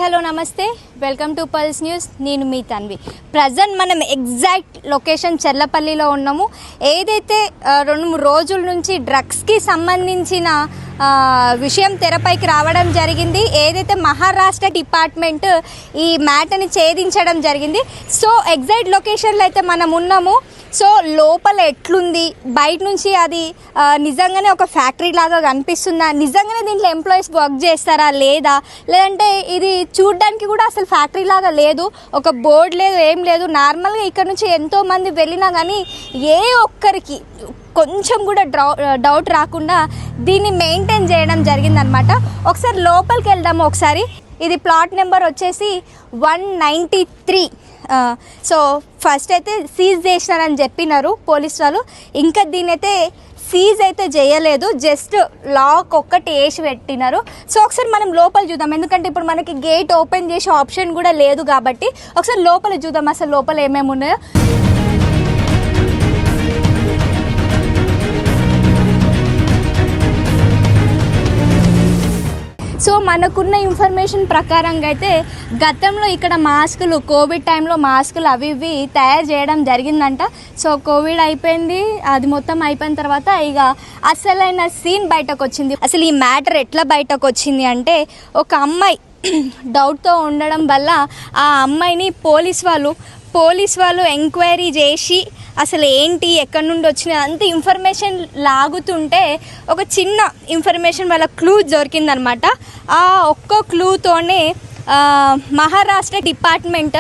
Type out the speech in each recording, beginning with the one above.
Hello నమస్తే, welcome to pulse news. నేను మీ Tanvi. Present మనం ఎగ్జాక్ట్ లొకేషన్ చెర్లపల్లిలో ఉన్నాము. ఏదైతే 2-3 రోజుల నుంచి డ్రగ్స్కి సంబంధించిన విషయం తెరపైకి రావడం జరిగింది. ఏదైతే మహారాష్ట్ర డిపార్ట్మెంట్ ఈ మ్యాటర్ని ఛేదించడం జరిగింది. సో ఎగ్జాక్ట్ లొకేషన్లో అయితే మనం ఉన్నాము. సో లోపల ఎట్లుంది, బయట నుంచి అది నిజంగానే ఒక ఫ్యాక్టరీ లాగా కనిపిస్తుందా, నిజంగానే దీంట్లో ఎంప్లాయీస్ వర్క్ చేస్తారా లేదా, లేదంటే ఇది చూడడానికి కూడా అసలు ఫ్యాక్టరీ లాగా లేదు, ఒక బోర్డు లేదు, ఏం లేదు. నార్మల్గా ఇక్కడ నుంచి ఎంతోమంది వెళ్ళినా కానీ ఏ ఒక్కరికి కొంచెం కూడా డౌట్ రాకుండా దీన్ని మెయింటైన్ చేయడం జరిగిందనమాట. ఒకసారి లోపలికి వెళ్దాము. ఒకసారి ఇది ప్లాట్ నెంబర్ వచ్చేసి 193. సో ఫస్ట్ అయితే సీజ్ చేసినారని చెప్పినారు పోలీస్ వాళ్ళు. ఇంకా దీని అయితే సీజ్ అయితే చేయలేదు, జస్ట్ లాక్ ఒక్కటి వేసి పెట్టినారు. సో ఒకసారి మనం లోపల చూద్దాం, ఎందుకంటే ఇప్పుడు మనకి గేట్ ఓపెన్ చేసే ఆప్షన్ కూడా లేదు కాబట్టి ఒకసారి లోపల చూద్దాం అసలు లోపల ఏమేమి ఉన్నాయో. సో మనకున్న ఇన్ఫర్మేషన్ ప్రకారంగా అయితే గతంలో ఇక్కడ మాస్కులు, కోవిడ్ టైంలో మాస్కులు అవి ఇవి తయారు చేయడం జరిగిందంట. సో కోవిడ్ అయిపోయింది, అది మొత్తం అయిపోయిన తర్వాత ఇక అసలైన సీన్ బయటకు వచ్చింది. అసలు ఈ మ్యాటర్ ఎట్లా బయటకు వచ్చింది అంటే, ఒక అమ్మాయి డౌట్తో ఉండడం వల్ల ఆ అమ్మాయిని పోలీస్ వాళ్ళు ఎంక్వైరీ చేసి అసలు ఏంటి, ఎక్కడి నుండి వచ్చిన అంత ఇన్ఫర్మేషన్ లాగుతుంటే ఒక చిన్న ఇన్ఫర్మేషన్ వాళ్ళ క్లూ దొరికిందనమాట. ఆ ఒక్క క్లూతోనే మహారాష్ట్ర డిపార్ట్మెంట్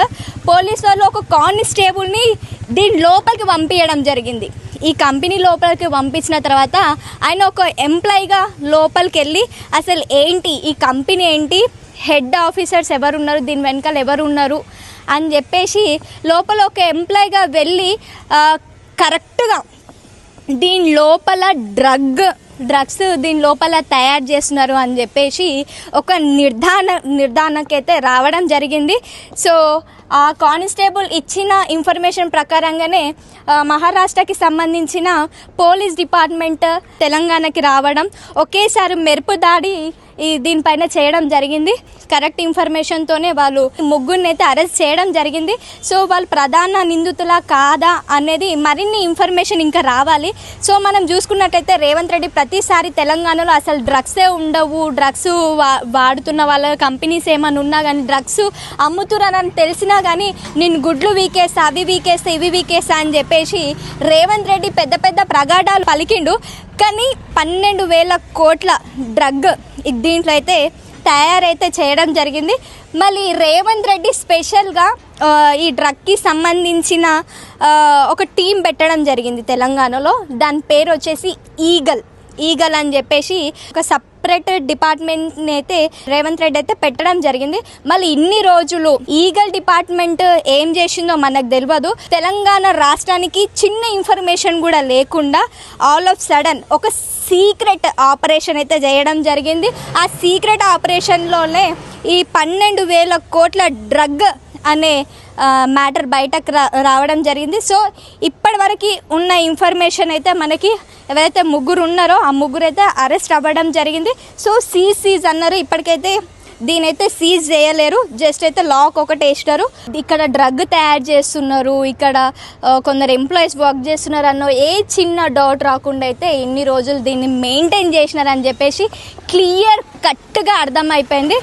పోలీస్ వాళ్ళు ఒక కానిస్టేబుల్ని దీని లోపలికి పంపించడం జరిగింది. ఈ కంపెనీ లోపలికి పంపించిన తర్వాత ఆయన ఒక ఎంప్లాయీగా లోపలికి వెళ్ళి అసలు ఏంటి, ఈ కంపెనీ ఏంటి, హెడ్ ఆఫీసర్స్ ఎవరున్నారు, దీని వెనకాల ఎవరు ఉన్నారు అని చెప్పేసి లోపల ఒక ఎంప్లాయీగా వెళ్ళి కరెక్ట్గా దీని లోపల డ్రగ్స్ దీని లోపల తయారు చేస్తున్నారు అని చెప్పేసి ఒక నిర్ధారణకైతే రావడం జరిగింది. సో ఆ కానిస్టేబుల్ ఇచ్చిన ఇన్ఫర్మేషన్ ప్రకారంగానే మహారాష్ట్రకి సంబంధించిన పోలీస్ డిపార్ట్మెంట్ తెలంగాణకి రావడం, ఒకేసారి మెరుపు దాడి దీనిపైన చేయడం జరిగింది. కరెక్ట్ ఇన్ఫర్మేషన్తోనే వాళ్ళు ముగ్గురిని అయితే అరెస్ట్ చేయడం జరిగింది. సో వాళ్ళు ప్రధాన నిందితులా కాదా అనేది మరిన్ని ఇన్ఫర్మేషన్ ఇంకా రావాలి. సో మనం చూసుకున్నట్టయితే రేవంత్ రెడ్డి ప్రతిసారి తెలంగాణలో అసలు డ్రగ్సే ఉండవు, డ్రగ్స్ వాడుతున్న వాళ్ళ కంపెనీస్ ఏమైనా ఉన్నా కానీ డ్రగ్స్ అమ్ముతున్నారని తెలిసినా కానీ నేను గుడ్లు వీకేస్తా, అవి వీకేస్తా, ఇవి వీకేస్తా అని చెప్పేసి రేవంత్ రెడ్డి పెద్ద పెద్ద ప్రగాఢాలు పలికిండు. కానీ 12,000 కోట్ల డ్రగ్ దీంట్లో అయితే తయారైతే చేయడం జరిగింది. మళ్ళీ రేవంత్ రెడ్డి స్పెషల్గా ఈ డ్రగ్కి సంబంధించిన ఒక టీం పెట్టడం జరిగింది తెలంగాణలో. దాని పేరు వచ్చేసి ఈగల్ అని చెప్పేసి ఒక సపరేట్ డిపార్ట్మెంట్ని అయితే రేవంత్ రెడ్డి అయితే పెట్టడం జరిగింది. మళ్ళీ ఇన్ని రోజులు ఈగల్ డిపార్ట్మెంట్ ఏం చేసిందో మనకు తెలియదు. తెలంగాణ రాష్ట్రానికి చిన్న ఇన్ఫర్మేషన్ కూడా లేకుండా ఆల్ ఆఫ్ సడన్ ఒక సీక్రెట్ ఆపరేషన్ అయితే చేయడం జరిగింది. ఆ సీక్రెట్ ఆపరేషన్లోనే ఈ 12,000 కోట్ల డ్రగ్ అనే మ్యాటర్ బయటకు రావడం జరిగింది. సో ఇప్పటి వరకు ఉన్న ఇన్ఫర్మేషన్ అయితే మనకి ఎవరైతే ముగ్గురు ఉన్నారో ఆ ముగ్గురు అయితే అరెస్ట్ అవ్వడం జరిగింది. సో సీజ్ అన్నారు. ఇప్పటికైతే దీనైతే సీజ్ చేయలేరు, జస్ట్ అయితే లాక్ ఒకటి వేసినారు. ఇక్కడ డ్రగ్ తయారు చేస్తున్నారు, ఇక్కడ కొందరు ఎంప్లాయీస్ వర్క్ చేస్తున్నారు అన్న ఏ చిన్న డౌట్ రాకుండా అయితే ఇన్ని రోజులు దీన్ని మెయింటైన్ చేసినారని చెప్పేసి క్లియర్ కట్గా అర్థమైపోయింది.